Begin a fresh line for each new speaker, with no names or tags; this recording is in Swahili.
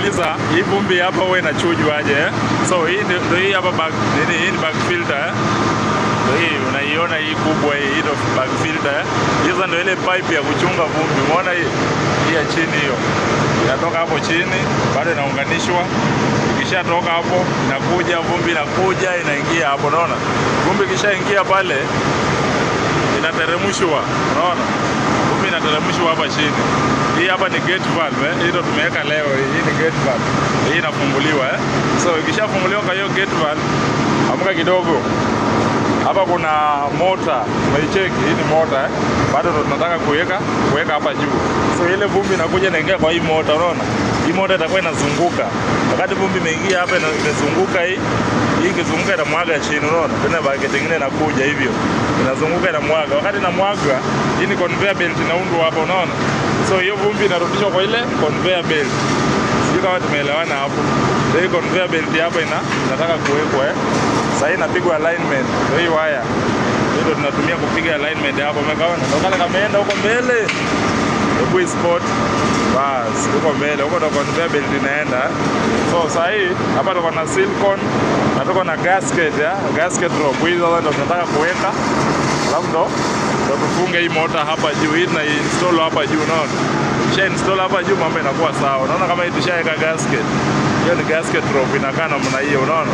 unauliza hii vumbi hapa wewe inachujwa aje So hii hapa bag hii ni bag filter hii unaiona hii kubwa hii ndio bag filter hizo ndio ile pipe ya kuchunga vumbi. Umeona hii ya chini hiyo inatoka hapo chini bado inaunganishwa. Ikishatoka hapo inakuja vumbi inakuja inaingia hapo, unaona vumbi kishaingia pale inateremshwa, unaona vumbi inateremshwa hapa chini. Hii hapa ni gate valve hii ndio tumeweka leo. Hii ni gate valve, hii inafunguliwa So ikishafunguliwa kwa hiyo gate valve, amka kidogo hapa kuna mota, umeicheki hii ni mota bado tunataka kuweka hapa juu. So ile vumbi inakuja inaingia kwa hii mota, unaona hii mota itakuwa inazunguka. Wakati vumbi imeingia hapa inazunguka hii ikizunguka inamwaga chini, unaona tena bucket nyingine inakuja hivyo inazunguka inamwaga. Wakati inamwaga hii ni conveyor belt inaundwa hapa, unaona so hiyo vumbi inarudishwa kwa ile conveyor belt. Sio kama tumeelewana hapo. Hii conveyor belt hapa inataka kuwekwa Sasa inapigwa alignment. Hii waya ndio tunatumia kupiga alignment hapo, umekaona ndio kale kameenda huko mbele. Hebu spot bas huko mbele huko ndo conveyor belt inaenda. So sasa hii hapa tuko na silicone na tuko na gasket drop. Hizo ndio tunataka kuweka. Alafu ndo tufunge hii motor hapa juu, hii na install hapa juu, unaona kisha install hapa juu mambo inakuwa sawa. Unaona kama hii tushaweka gasket, hiyo ni gasket drop inakaa namna hiyo, unaona